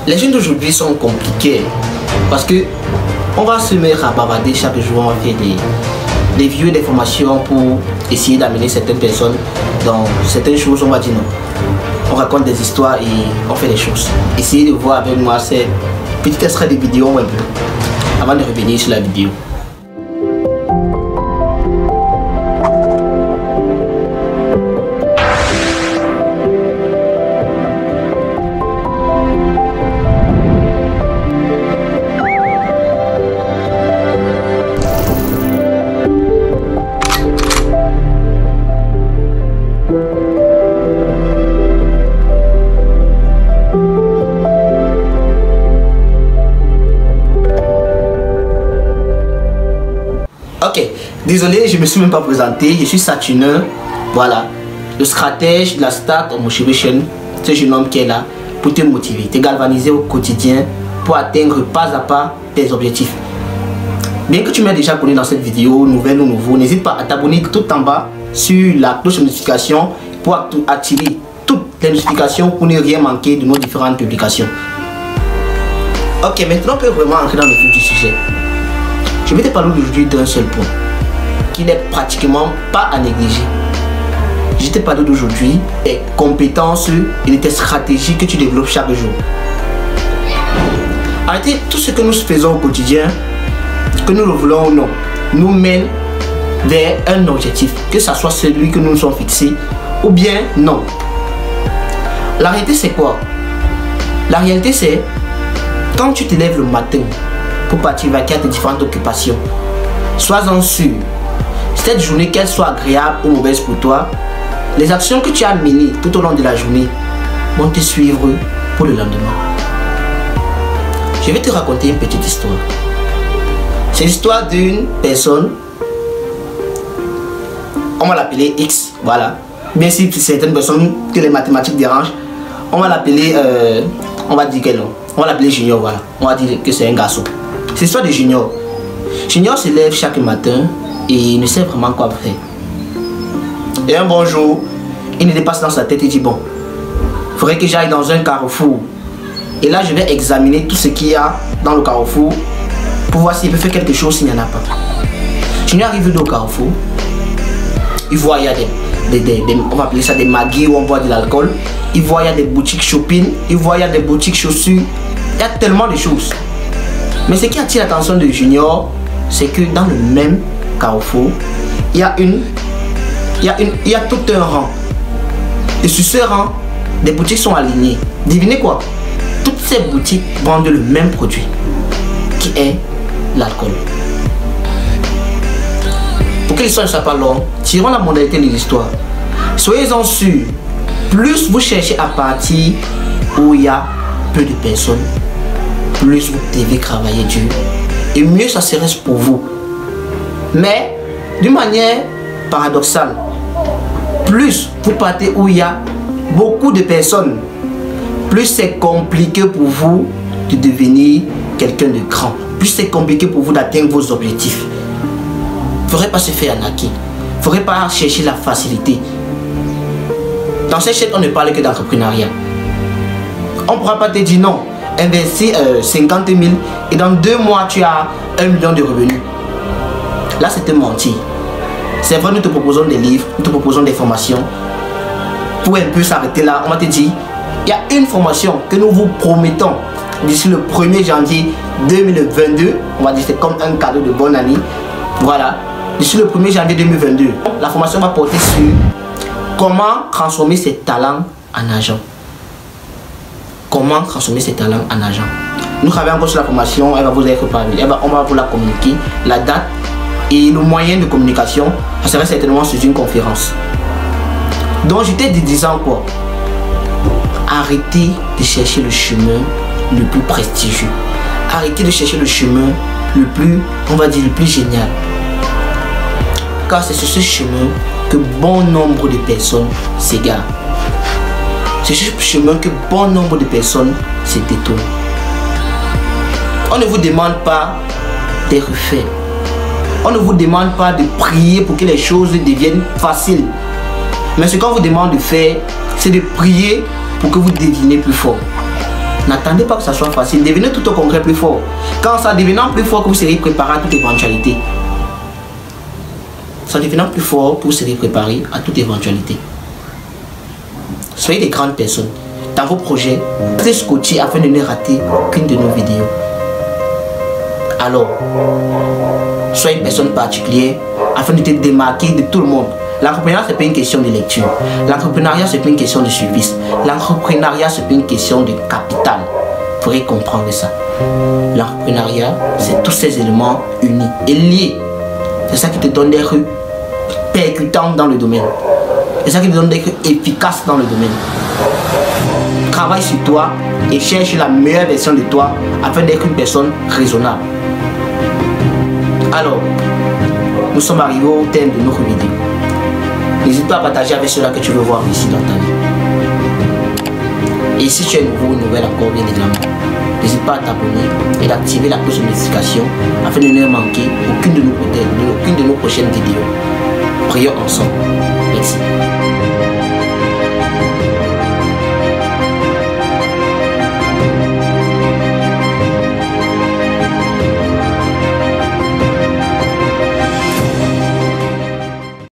Les jeunes d'aujourd'hui sont compliqués parce que on va se mettre à bavarder chaque jour, on va faire des vidéos d'informations pour essayer d'amener certaines personnes dans certaines choses. On va dire non, on raconte des histoires et on fait des choses. Essayez de voir avec moi ces petits extraits de vidéos un peu avant de revenir sur la vidéo. Ok, désolé, je me suis même pas présenté, je suis Saturneur, voilà, le stratège de la Start Motivation, ce jeune homme qui est là pour te motiver, te galvaniser au quotidien pour atteindre pas à pas tes objectifs. Bien que tu m'aies déjà connu dans cette vidéo, nouvelle ou nouveau, n'hésite pas à t'abonner tout en bas sur la cloche de notification pour activer toutes les notifications pour ne rien manquer de nos différentes publications. Ok, maintenant on peut vraiment entrer dans le vif du sujet. Je vais te parler aujourd'hui d'un seul point qui n'est pratiquement pas à négliger. Je te parle d'aujourd'hui des compétences et de tes stratégies que tu développes chaque jour. Arrêtez, tout ce que nous faisons au quotidien, que nous le voulons ou non, nous mène vers un objectif, que ce soit celui que nous nous sommes fixés ou bien non. La réalité c'est quoi? La réalité c'est quand tu te lèves le matin pour partir vaquer à tes différentes occupations, sois-en sûr, cette journée, qu'elle soit agréable ou mauvaise pour toi, les actions que tu as menées tout au long de la journée vont te suivre pour le lendemain. Je vais te raconter une petite histoire. C'est l'histoire d'une personne, on va l'appeler X, voilà. Bien si certaines personnes que les mathématiques dérangent, on va l'appeler, on va dire quel nom, on va l'appeler Junior, voilà. On va dire que c'est un garçon. C'est l'histoire de Junior. Junior se lève chaque matin et il ne sait vraiment quoi faire. Et un bon jour, il ne dépasse dans sa tête et dit bon, il faudrait que j'aille dans un carrefour. Et là, je vais examiner tout ce qu'il y a dans le carrefour pour voir s'il peut faire quelque chose s'il n'y en a pas. Junior arrive au carrefour. Il voit, il y a on va appeler ça des maguis où on boit de l'alcool. Il voit, il y a des boutiques shopping. Il voit, il y a des boutiques chaussures. Il y a tellement de choses. Mais ce qui attire l'attention de Junior, c'est que dans le même carrefour, il y a tout un rang. Et sur ce rang, des boutiques sont alignées. Devinez quoi? Toutes ces boutiques vendent le même produit, qui est l'alcool. Pour que l'histoire ne soit pas longue, tirons la modalité de l'histoire. Soyez-en sûrs, plus vous cherchez à partir où il y a peu de personnes, plus vous devez travailler dur et mieux ça serait pour vous. Mais d'une manière paradoxale, plus vous partez où il y a beaucoup de personnes, plus c'est compliqué pour vous de devenir quelqu'un de grand, plus c'est compliqué pour vous d'atteindre vos objectifs. Il ne faudrait pas se faire arnaquer, il ne faudrait pas chercher la facilité. Dans cette chaîne, on ne parle que d'entrepreneuriat. On ne pourra pas te dire non. Investir 50 000 et dans 2 mois tu as 1 million de revenus. Là c'est te mentir. C'est vrai, nous te proposons des livres, nous te proposons des formations. Pour un peu s'arrêter là, on va te dire, il y a une formation que nous vous promettons d'ici le 1er janvier 2022. On va dire c'est comme un cadeau de bonne année. Voilà, d'ici le 1er janvier 2022. La formation va porter sur comment transformer ses talents en argent. Comment transformer ses talents en argent. Nous travaillons encore sur la formation, elle va vous être parlée. On va vous la communiquer, la date et le moyen de communication. Ça serait certainement sur une conférence. Donc je t'ai dit disant quoi? Arrêtez de chercher le chemin le plus prestigieux. Arrêtez de chercher le chemin le plus, on va dire, le plus génial. Car c'est sur ce chemin que bon nombre de personnes s'égarent. C'est ce chemin que bon nombre de personnes se détournent. On ne vous demande pas d'être fait. On ne vous demande pas de prier pour que les choses deviennent faciles. Mais ce qu'on vous demande de faire, c'est de prier pour que vous deveniez plus fort. N'attendez pas que ça soit facile. Devenez tout au concret plus fort. Quand ça devenant plus fort, que vous serez préparé à toute éventualité. Ça devenant plus fort, que vous serez préparé à toute éventualité. Soyez des grandes personnes. Dans vos projets, restez scotchés afin de ne rater aucune de nos vidéos. Alors, soyez une personne particulière afin de te démarquer de tout le monde. L'entrepreneuriat, ce n'est pas une question de lecture. L'entrepreneuriat, ce n'est pas une question de service. L'entrepreneuriat, ce n'est pas une question de capital. Vous pourrez comprendre ça. L'entrepreneuriat, c'est tous ces éléments unis et liés. C'est ça qui te donne des rues percutantes dans le domaine. C'est ça qui te donne des rues efficaces dans le domaine. Travaille sur toi et cherche la meilleure version de toi afin d'être une personne raisonnable. Alors, nous sommes arrivés au thème de notre vidéo. N'hésite pas à partager avec ceux-là que tu veux voir ici dans ta vie. Et si tu es nouveau ou nouvelle encore, bien évidemment, n'hésite pas à t'abonner et d'activer la cloche de notification afin de ne manquer aucune de nos prochaines vidéos. Prions ensemble. Merci.